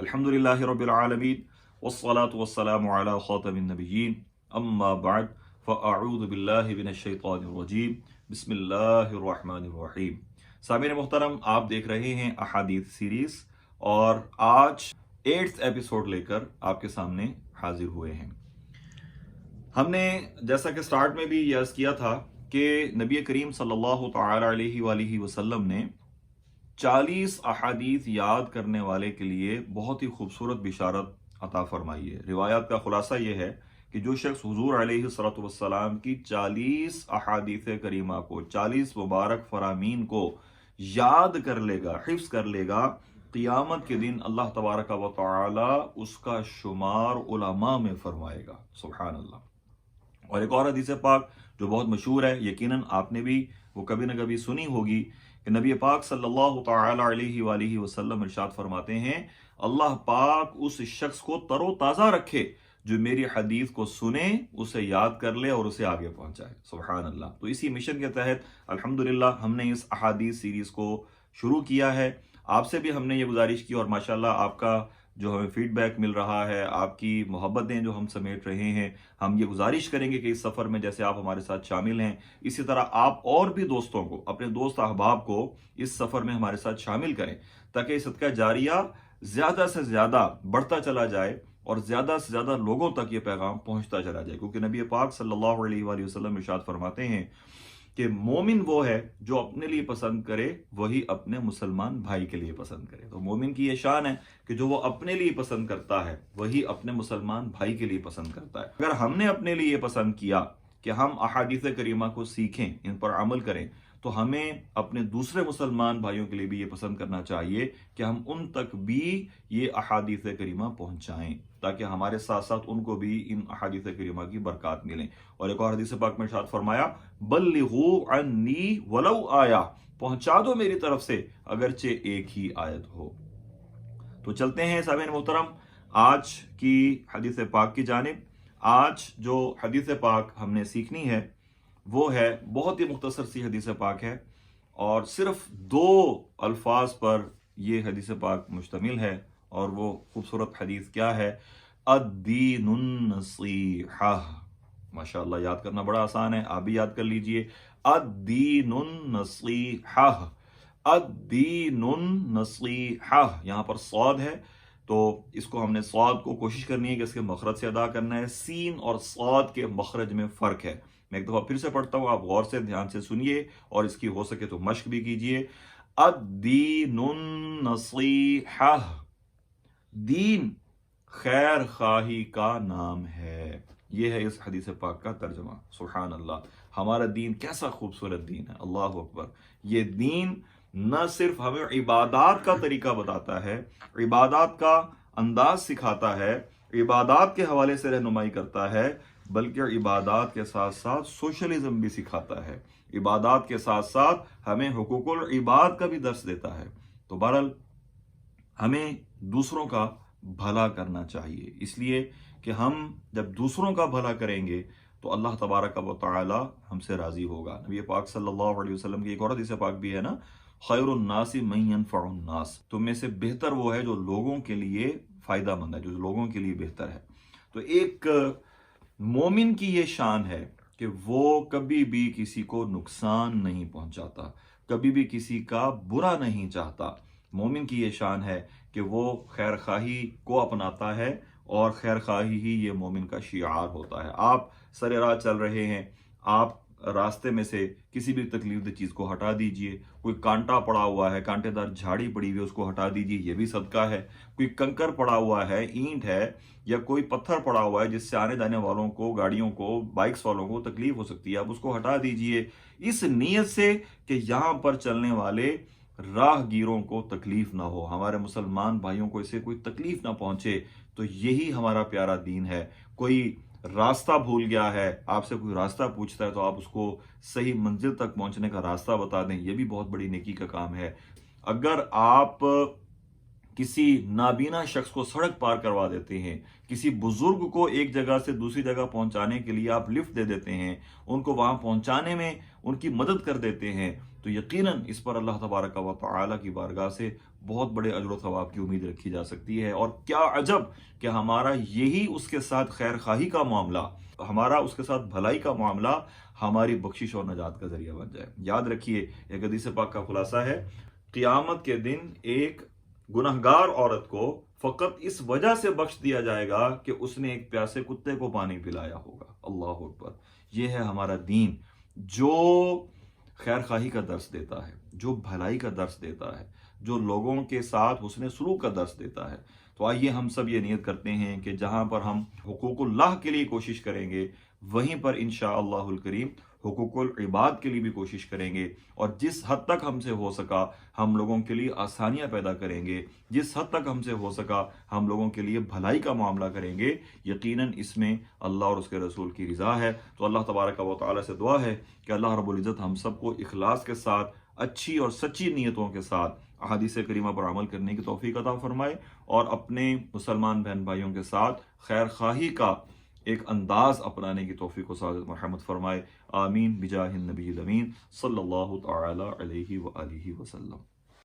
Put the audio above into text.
अल्हम्दुलिल्लाहि रब्बिल आलमीन वस्सलातु वस्सलामु अला खातमिन नबिय्यीन अम्मा बाद फ़अऊज़ु बिल्लाहि मिनश शैतानिर रजीम बिस्मिल्लाहिर रहमानिर रहीम। सामीन मोहतरम, आप देख रहे हैं अहादीथ सीरीज और आज 8th एपिसोड लेकर आपके सामने हाजिर हुए हैं। हमने जैसा कि स्टार्ट में भी यस किया था कि नबी करीम सल्लल्लाहु तआला अलैहि वसल्लम ने 40 अहादीथ याद करने वाले के लिए बहुत ही खूबसूरत बिशारत अता फरमाई है। रिवायात का खुलासा यह है कि जो शख्स हुजूर अलैहिस्सलातु वस्सलाम की 40 अहादीथ करीमा को, 40 मुबारक फरामीन को याद कर लेगा, हिफ्स कर लेगा, क़ियामत के दिन अल्लाह तबारक व तआला उसका शुमार उलमा में फरमाएगा। सुभान अल्लाह। और एक और हदीस पाक जो बहुत मशहूर है, यकीनन आपने भी वो कभी ना कभी सुनी होगी कि नबी पाक सल्लल्लाहु तआला अलैहि वसल्लम इरशाद फरमाते हैं, अल्लाह पाक उस शख्स को तरोताज़ा रखे जो मेरी हदीस को सुने, उसे याद कर ले और उसे आगे पहुंचाए। सुभान अल्लाह। तो इसी मिशन के तहत अल्हम्दुलिल्लाह हमने इस अहादीस सीरीज को शुरू किया है। आपसे भी हमने ये गुजारिश की और माशाल्लाह आपका जो हमें फीडबैक मिल रहा है, आपकी मोहब्बतें जो हम समेट रहे हैं, हम ये गुजारिश करेंगे कि इस सफ़र में जैसे आप हमारे साथ शामिल हैं, इसी तरह आप और भी दोस्तों को, अपने दोस्त अहबाब को इस सफ़र में हमारे साथ शामिल करें ताकि सदका जारिया ज़्यादा से ज़्यादा बढ़ता चला जाए और ज़्यादा से ज़्यादा लोगों तक ये पैगाम पहुँचता चला जाए। क्योंकि नबी पाक सल्लल्लाहु अलैहि वसल्लम इरशाद फरमाते हैं कि मोमिन वो है जो अपने लिए पसंद करे वही अपने मुसलमान भाई के लिए पसंद करे। तो मोमिन की ये शान है कि जो वो अपने लिए पसंद करता है वही अपने मुसलमान भाई के लिए पसंद करता है। अगर हमने अपने लिए पसंद किया कि हम अहादीस करीमा को सीखें, इन पर अमल करें, तो हमें अपने दूसरे मुसलमान भाइयों के लिए भी ये पसंद करना चाहिए कि हम उन तक भी ये अहादीस करीमा पहुंचाएं ताकि हमारे साथ साथ उनको भी इन अहादीस करीमा की बरकत मिले। और एक और हदीस पाक में इरशाद फरमाया, बल्लिगू अन्नी वलौ आया, पहुंचा दो मेरी तरफ से अगरचे एक ही आयत हो। तो चलते हैं सामीन मोहतरम आज की हदीस पाक की जानिब। आज जो हदीस पाक हमने सीखनी है वो है बहुत ही मुख्तसर सी हदीस पाक है और सिर्फ 2 अल्फाज पर यह हदीस पाक मुश्तमिल है। और वो खूबसूरत हदीस क्या है? अद्दीनुन नसीहा। माशाअल्लाह, याद करना बड़ा आसान है, आप भी याद कर लीजिए। अद्दीनुन नसीहा, अद्दीनुन नसीहा। यहाँ पर सौद है तो इसको हमने सौद को कोशिश करनी है कि इसके मखरज से अदा करना है। सीन और सौद के मखरज में फ़र्क है। मैं एक दफ़ा फिर से पढ़ता हूँ, आप गौर से ध्यान से सुनिए और इसकी हो सके तो मश्क भी कीजिए। अद्दीनुन नसीहा, दीन खैर खाही का नाम है। यह है इस हदीस पाक का तर्जमा। सुभान अल्लाह, हमारा दीन कैसा खूबसूरत दीन है, अल्लाह अकबर। ये दीन न सिर्फ हमें इबादत का तरीका बताता है, इबादत का अंदाज सिखाता है, इबादत के हवाले से रहनुमाई करता है, बल्कि इबादत के साथ साथ सोशलिज्म भी सिखाता है। इबादत के साथ साथ हमें हुकूकुल इबाद का भी दर्स देता है। तो बहरहाल हमें दूसरों का भला करना चाहिए, इसलिए कि हम जब दूसरों का भला करेंगे तो अल्लाह तबारक व तआला हमसे राजी होगा। नबी पाक सल्लल्लाहु अलैहि वसल्लम की एक और हदीस पाक भी है ना, खैरुन नासी मन यनफउन नास। तुम में से बेहतर वो है जो लोगों के लिए फायदा मंद है, जो लोगों के लिए बेहतर है। तो एक मोमिन की ये शान है कि वो कभी भी किसी को नुकसान नहीं पहुंचाता, कभी भी किसी का बुरा नहीं चाहता। मोमिन की ये शान है कि वो खैर खाही को अपनाता है और खैर खाही ही ये मोमिन का शिआर होता है। आप सरे राह चल रहे हैं, आप रास्ते में से किसी भी तकलीफ दे चीज़ को हटा दीजिए। कोई कांटा पड़ा हुआ है, कांटेदार झाड़ी पड़ी हुई है, उसको हटा दीजिए, ये भी सदका है। कोई कंकर पड़ा हुआ है, ईंट है या कोई पत्थर पड़ा हुआ है जिससे आने जाने वालों को, गाड़ियों को, बाइक्स वालों को तकलीफ हो सकती है, आप उसको हटा दीजिए इस नीयत से कि यहाँ पर चलने वाले राहगीरों को तकलीफ ना हो, हमारे मुसलमान भाइयों को इससे कोई तकलीफ ना पहुंचे। तो यही हमारा प्यारा दीन है। कोई रास्ता भूल गया है, आपसे कोई रास्ता पूछता है तो आप उसको सही मंजिल तक पहुंचने का रास्ता बता दें, यह भी बहुत बड़ी नेकी का काम है। अगर आप किसी नाबीना शख्स को सड़क पार करवा देते हैं, किसी बुजुर्ग को एक जगह से दूसरी जगह पहुंचाने के लिए आप लिफ्ट दे देते हैं, उनको वहां पहुंचाने में उनकी मदद कर देते हैं, تو یقیناً اس پر اللہ تبارک و تعالی کی بارگاہ سے بہت بڑے اجر و ثواب کی امید رکھی جا سکتی ہے۔ اور کیا عجب کہ ہمارا یہی اس کے ساتھ خیر خواہی کا معاملہ، ہمارا اس کے ساتھ بھلائی کا معاملہ ہماری بخشش اور نجات کا ذریعہ بن جائے۔ یاد رکھیے، ایک حدیث پاک کا خلاصہ ہے، قیامت کے دن ایک گنہگار عورت کو فقط اس وجہ سے بخش دیا جائے گا کہ اس نے ایک پیاسے کتے کو پانی پلایا ہوگا۔ اللہ اکبر! یہ ہے ہمارا دین جو خیر خواہی کا درس دیتا ہے، جو بھلائی کا درس دیتا ہے، جو لوگوں کے ساتھ حسن سلوک کا درس دیتا ہے۔ تو آئیے ہم سب یہ نیت کرتے ہیں کہ جہاں پر ہم حقوق اللہ کے لیے کوشش کریں گے، وہیں پر انشاءاللہ الکریم حقوق العباد کے لیے بھی کوشش کریں گے، اور جس حد تک ہم سے ہو سکا ہم لوگوں کے لیے آسانیاں پیدا کریں گے، جس حد تک ہم سے ہو سکا ہم لوگوں کے لیے بھلائی کا معاملہ کریں گے۔ یقیناً اس میں اللہ اور اس کے رسول کی رضا ہے۔ تو اللہ تبارک و تعالی سے دعا ہے کہ اللہ رب العزت ہم سب کو اخلاص کے ساتھ، اچھی اور سچی نیتوں کے ساتھ احادیث کریمہ پر عمل کرنے کی توفیق عطا فرمائے، اور اپنے مسلمان بہن بھائیوں کے ساتھ خیر خواہی کا ایک انداز اپنانے کی توفیق و سعادت مرحمت فرمائے۔ آمین بجاہ النبی الامین صلی اللہ تعالی علیہ وآلہ وسلم۔